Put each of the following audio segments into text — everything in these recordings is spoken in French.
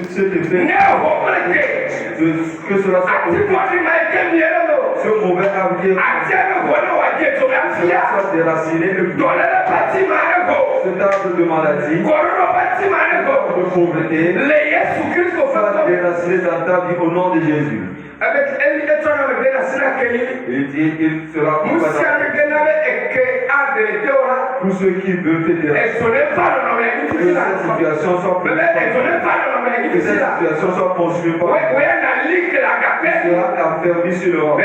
que ce te fait, que cela soit ce mauvais avenir, cela soit déraciné, cet arbre de maladie, de pauvreté, soit déraciné dans ta vie au nom de Jésus. Il dit qu'il sera tous ceux qui veulent te déraciner, que cette situation soit que cette situation soit consumée par il sera affermi sur le roi.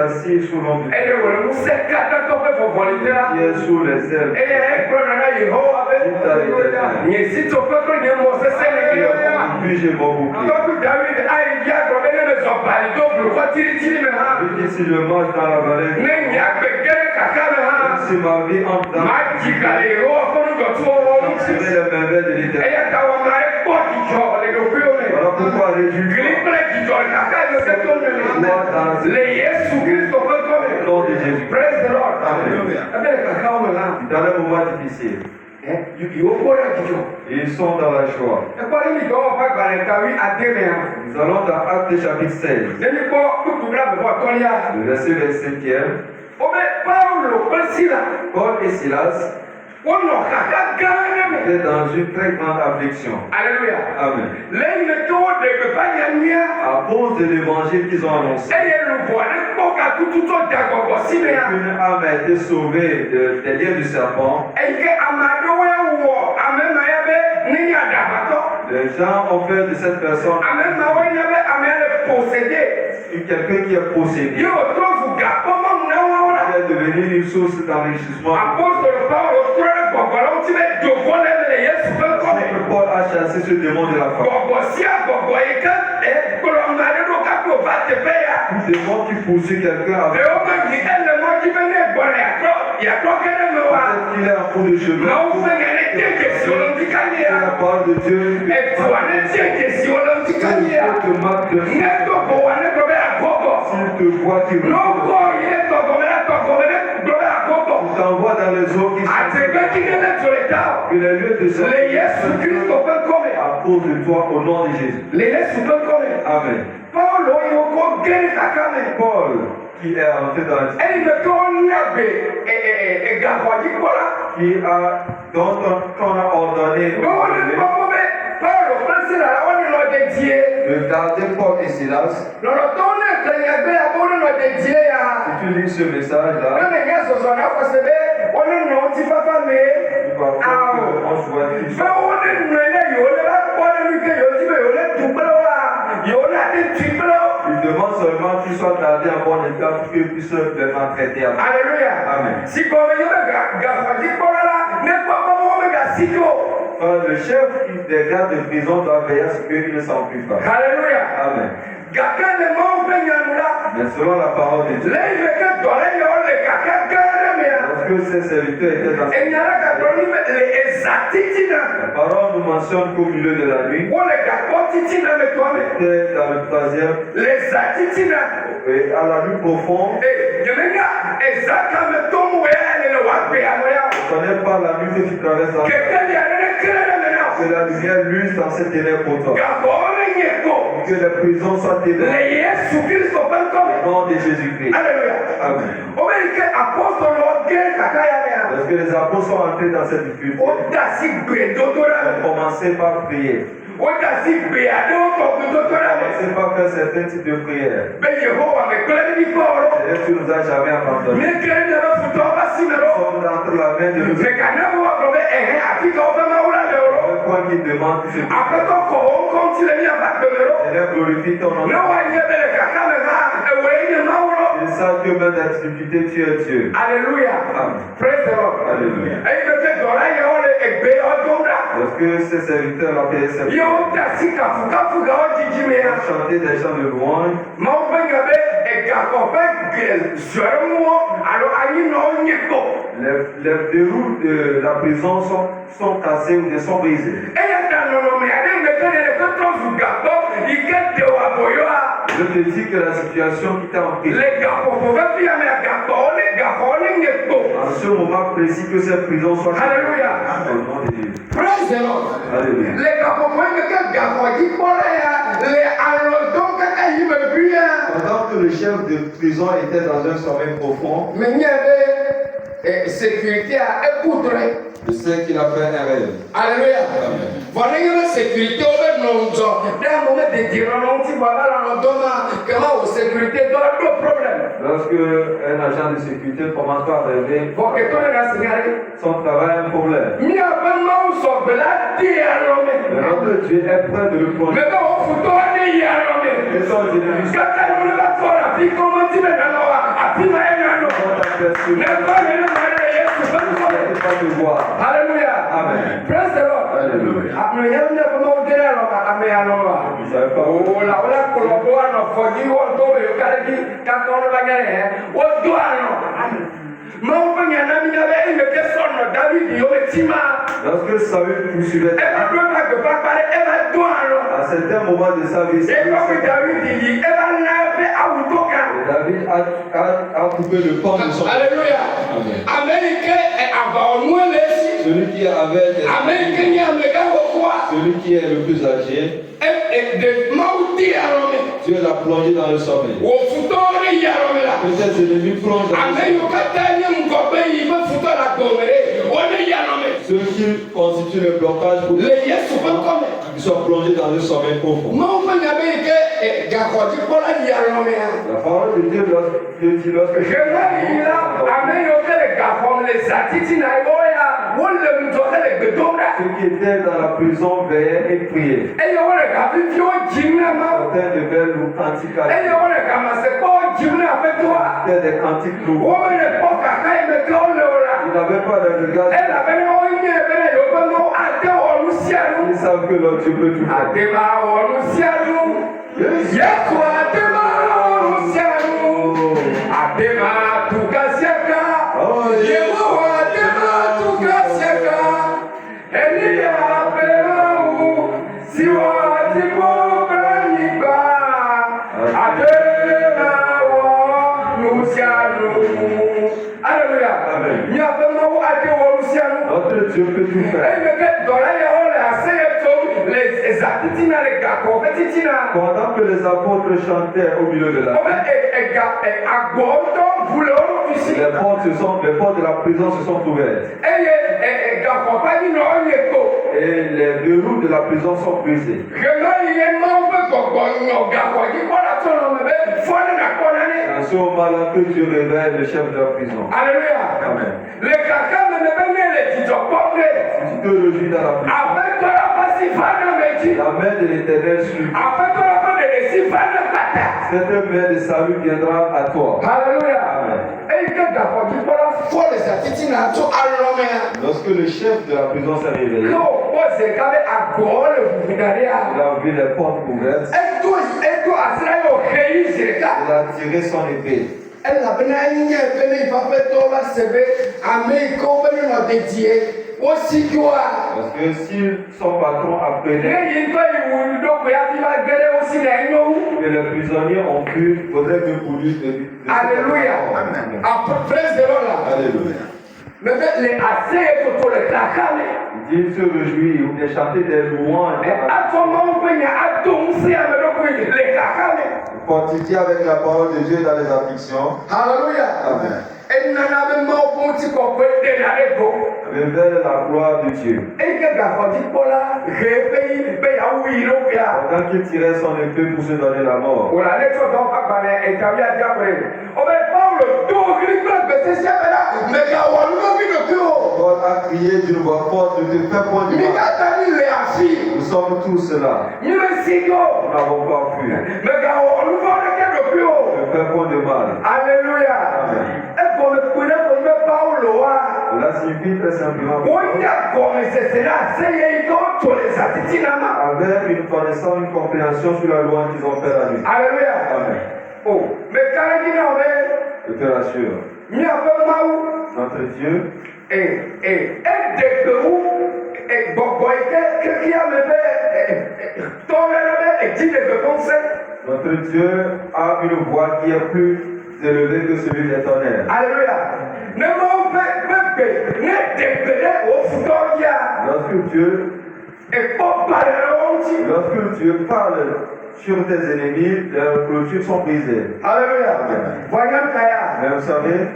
Assis sous l'ombre, qui est sous les ailes, puis-je mon bouclier. Il dit si je marche dans la vallée, si ma vie entre dans je serai les merveilles de l'Éternel. Voilà pourquoi réjouis-toi au nom de Jésus. Dans les moments difficiles, ils sont dans la joie. Nous allons dans Actes chapitre 16, le verset 27e. Paul et Silas étaient dans une très grande affliction. Alléluia. Amen. À cause de l'évangile qu'ils ont annoncé, une âme a été sauvée des liens du serpent. Les gens ont fait de cette personne quelqu'un qui est possédé. Qui est devenu une source d'enrichissement. Paul a chassé ce démon de la femme. Tout démon qui poursuit quelqu'un avec peut-être qu'il est en cours de chemin. La parole de Dieu te marque de s'il te voit qu'il t'envoie dans les eaux qui sont que les lieux de salut à cause de toi au nom de Jésus. Amen. Paul qui est entré dans la dont on a ordonné de garder Paul et Silas. Si tu lis ce message-là, il demande seulement qu'il soit gardé en bon état pour qu'il puisse les maltraiter. Alléluia. Amen. Le chef des gardes de prison doit veiller à ce qu'il ne s'en prive pas. Alléluia. Amen. Mais selon la parole de Dieu, lorsque ces serviteurs étaient dans la parole nous mentionne qu'au milieu de la nuit, c'était dans le troisième, et à la nuit profonde, on ne connaît pas la nuit que tu traverses dans que la lumière luise dans cette ténèbres pour toi. Que les prisons soient ténèbres. Au nom de Jésus-Christ. Amen. Lorsque les apôtres sont entrés dans cette difficulté, ils ont commencé par prier. C'est pas faire certains types de prières. Tu nous as jamais abandonné. Nous sommes entre la main de nous. Le point qui demande que Seigneur, glorifie ton nom. Ils savent que même dans la difficulté, tu es Dieu. Alléluia. Amen. Praise the Lord. Alléluia. Et que tu dans la yole et bé odonda. Lorsque ces serviteurs appelaient ces Yo tasika fuka fuka ojijimea. chanter des chants de louange, Maopengabe et gakope suermo alors ayi no nyeko. les verrous de la prison sont cassés ou sont brisés. Et yata no me ade me kene le petro fugapo ikete wa boyoa. Je te dis que la situation qui t'a empris, Les gapo pouvaient bien mais gapo le nyeko. en ce moment précis, que cette prison soit Alléluia. au nom de Dieu. Praise the Lord. Alléluia. Les gapo pouvaient que gapo di ya les alodon kaka yi me buya. Pendant que le chef de prison était dans un sommeil profond, Mais il y avait sécurité à écouter. je sais qu'il a fait un rêve. Alléluia. Voilà une sécurité au nom de d'un moment de dire non, tu vas là dans le domaine, comment aux sécurité dans le problème. Lorsque un agent de sécurité commence à rêver, Bon, que toi, les signalé. son travail a un problème. Mi a pas mal sur de la dialogue. Notre Dieu est prêt de le plonger. Mais quand on fout toi des dialogue. Et son ennemi, Quand tu as la foi, puis comment tu mets dans la puis ma haine. quand ta personne Ne pas le marier, c'est pas ne peut pas te voir. Alléluia. Amen. Praise the Lord. Alléluia. Après, il y a une comment dire alors, amen alors. Vous ne savez pas. Oh, la ola kolobora no foji wo do yo kareki ka kono bagare wo do ano. Mo panya na mi na be me ke sonno David yo etima. Lorsque Saül poursuivait, E ba do ba go ba pare e ba do ano. à certains moments de sa vie, E ko bi David yi e ba na be awutoka. David a coupé le pan de son. Alléluia. Amérique est avant nous les. Celui qui avait des Amérique ni amega wo kwa. celui qui est le plus âgé, E de mauti arome. Dieu l'a plongé dans le sommeil. Wo futore yarome la. Que tes ennemis plongent dans le sommeil. Ceux qui constituent le blocage pour qu'ils soient plongés dans le sommeil profond. La parole de Dieu dit lorsque ceux qui étaient dans la prison veillaient et priaient. Certains devaient nous cantiques à Dieu. C'était des cantiques lourds. Ils n'avaient pas de regard. Ils savent que leur Dieu peut tout faire. Notre Dieu peut tout faire. Pendant que les apôtres chantaient au milieu de la les portes de la prison se sont ouvertes. Et les verrous de la prison sont brisés. C'est à ce moment-là que Dieu réveille le chef de la prison. Alléluia. Amen. Les caca ne me les dit Si tu te réjouis dans la prison, avec toi la pacifique, la main de l'Éternel suit. avec toi la main de Cette main de salut viendra à toi. Alléluia. Amen. Et que d'abord, tu pourras faire les attitudes à tout à Lorsque le chef de la prison s'est réveillé, non, moi c'est quand même à Gaulle, vous venez il a vu les portes ouvertes. Et toi, à cela, Il a tiré son épée. elle a bien il va faire tout la CV, à mes compagnies ont dédié. Aussi toi. Parce que si son patron apprenait que les prisonniers ont pu, faudrait mieux pour lui de Alléluia. Amen. Après de l'ordre. Alléluia. Mais les assez pour les tacales. Il se réjouit ou de chanter des louanges. Fortifier avec la parole de Dieu dans les afflictions. Alléluia. Amen. Et nous n'avons pas de qu'on peut Révèle la gloire de Dieu. Pendant qu'il tirait son épée pour se donner la mort. Paul a crié d'une voix forte, ne te fais point du mal. Nous sommes tous là. Nous n'avons pas fui. faire point de mal. Alléluia. Cela signifie très simplement avec une connaissance, une compréhension sur la loi qu'ils ont fait la nuit. Alléluia. Amen. Oh, mais quand il dit Je te rassure. Notre Dieu notre Dieu a une voix qui est plus élevée que celui des tonnerres. Alléluia. Lorsque Dieu parle sur tes ennemis, leurs clôtures sont brisées. Alléluia. Mais vous savez,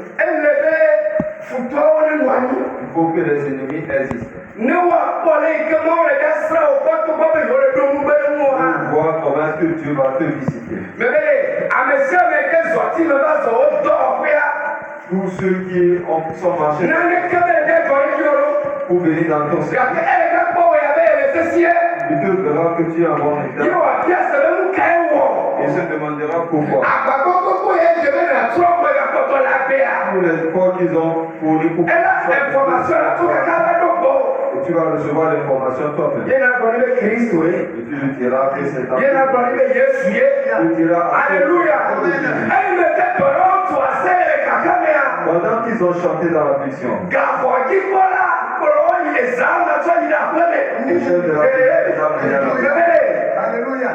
il faut que les ennemis existent. Pour voir comment est-ce que Dieu va te visiter. Tous ceux qui sont marchés pour venir dans ton service, il te verra que tu es en bon état. Il se demandera pourquoi. Tous les efforts qu'ils ont fournis pour et tu vas recevoir l'information toi-même. Et tu lui diras que c'est ta vie. Tu diras Alléluia. Pendant qu'ils ont chanté dans la fiction, les chefs de la Alléluia.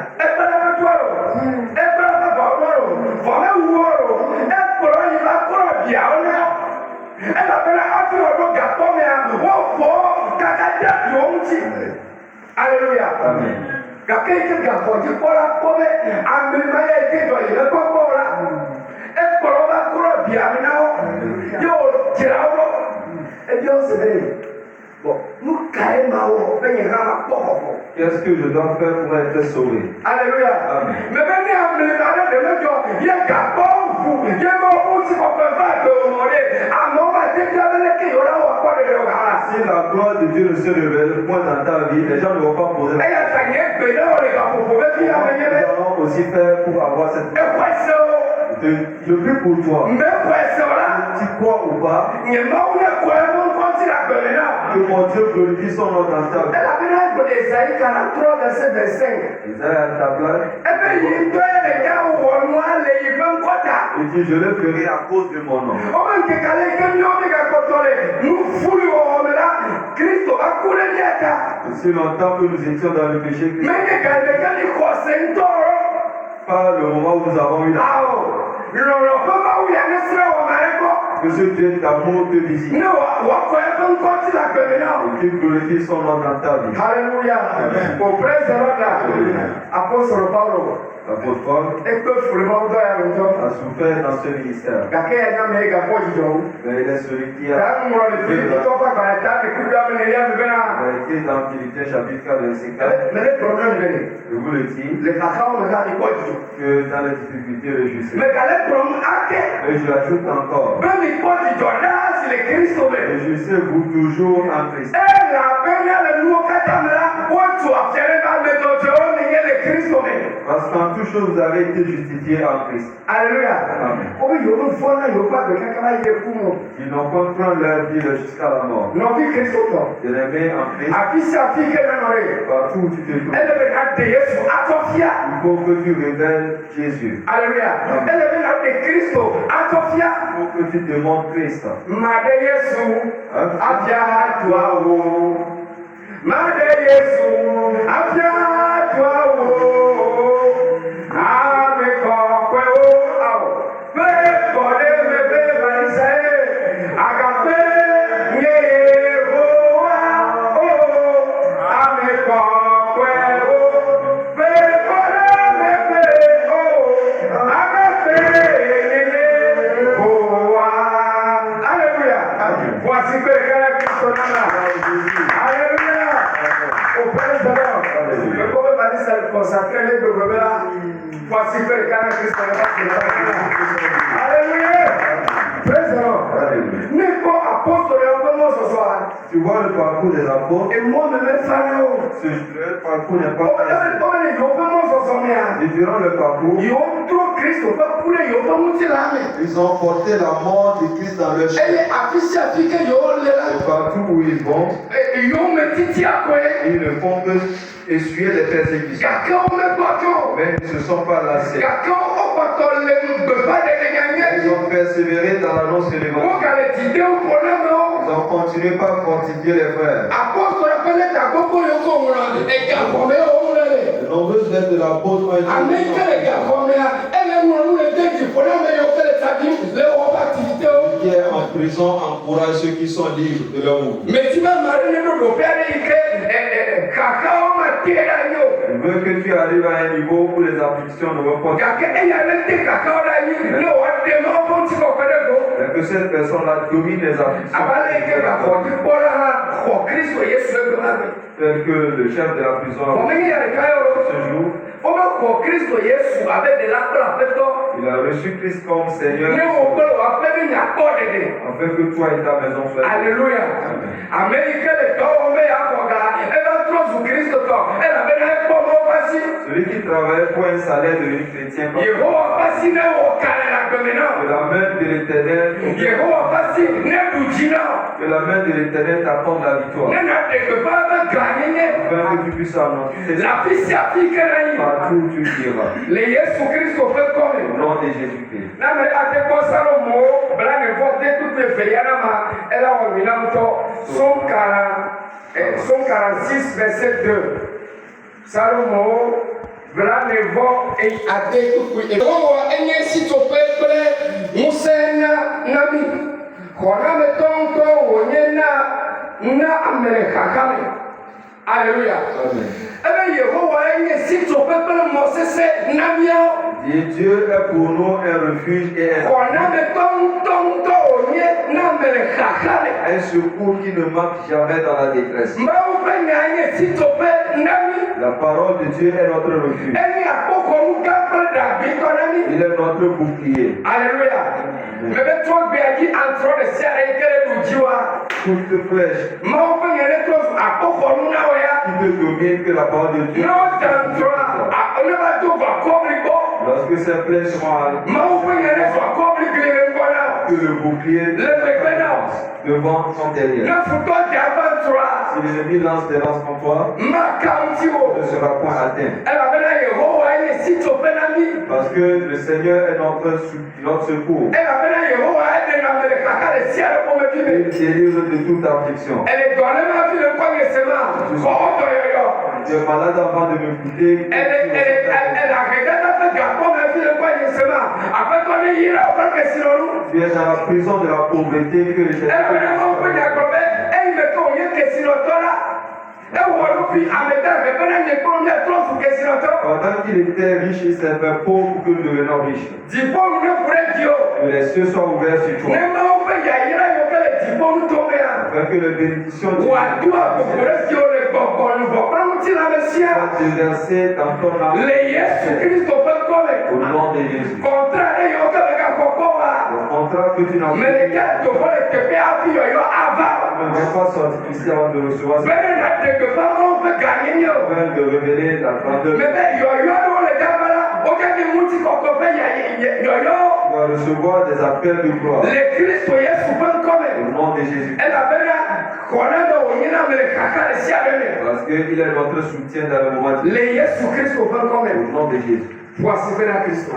Alléluia. Amen. Qu'est-ce que je dois faire pour être sauvé? Alléluia. Amen. Si la gloire de Dieu ne se révèle point dans ta vie, les gens ne vont pas poser la question. Nous allons aussi faire pour avoir cette je prie pour toi. Tu crois ou pas que mon Dieu glorifie son nom dans ta vie. Isaïe à ta place. Il dit je le ferai à cause de mon nom. Si longtemps que nous étions dans le péché, par le moment où nous avons eu la que ce Dieu d'amour te visite et qu'il glorifie son nom dans ta vie. Alléluia. Apôtre Paulo. L'apôtre Paul a souffert dans ce ministère. Mais il est celui qui a été dans Philippiens chapitre 4 verset 4. Je vous le dis que dans les difficultés réjouissez. Mais je l'ajoute encore. Réjouissez-vous toujours en Christ. Parce qu'en toute chose vous avez été justifiés en Christ. Alléluia. Amen. Ils n'ont pas pris leur vie jusqu'à la mort. De les mettre en Christ. Partout où tu te trouves. Il faut que tu révèles Jésus. Alléluia. Il faut que tu demandes Christ. Tu vois le parcours des apôtres. Et moi-même, Le parcours n'est pas différent le parcours. Ils ont porté la mort de Christ dans leur chair. Et partout où ils vont, ils ne font que essuyer les persécutions. Mais ils ne se sont pas lassés. Ils ont persévéré dans l'annonce de l'évangile. Ils ont continué par fortifier les frères. De nombreuses lettres de l'apôtre ont été qui est en prison encourage ceux qui sont libres de leur mouvement. Il veut que tu arrives à un niveau où les afflictions ne vont pas. Et que cette personne-là domine les afflictions. Tel que le chef de la prison ce jour, il a reçu Christ comme Seigneur afin que toi et ta maison soient. Alléluia. Celui qui travaille pour un salaire devenu chrétien, que la main de l'Éternel, t'accorde la victoire. Afin que tu puisses annoncer partout où tu iras. Au nom de Jésus-Christ. Somme 46, verset 2. Salomo, voilà les voix et à des coups. Et on va enyer si tu peux près, Moussena Nami. Kona metonto, Wonyena, Na Amerikakame. Alléluia. Amen. Si tu peux près, Moses Namia. Et Dieu est pour nous un refuge et un secours qui ne manque jamais dans la détresse. La parole de Dieu est notre refuge. Il est notre bouclier. Alléluia. Toute flèche qui te domine que la parole de Dieu. Lorsque ces flèches seront que le bouclier devant son derrière. Si l'ennemi lance des lances contre toi, ne sera point atteint. Parce que le Seigneur est notre secours. Il délivre de toute affliction. Tu es malade avant de m'écouter. Tu es dans la prison de la pauvreté que les pendant qu'il était riche, il s'est fait pauvre pour que nous devenions riches. Que les cieux soient ouverts sur toi. Afin que les bénédictions de Dieu soient déversées dans ton âme. Au nom de Jésus. Le contrat que tu n'as pas ne va pas sortir ici avant de recevoir afin de révéler la grandeur. Tu vas recevoir des appels de gloire. Au nom de Jésus. Parce qu'il est notre soutien dans le moment de au nom de Jésus. Voici vers Christ.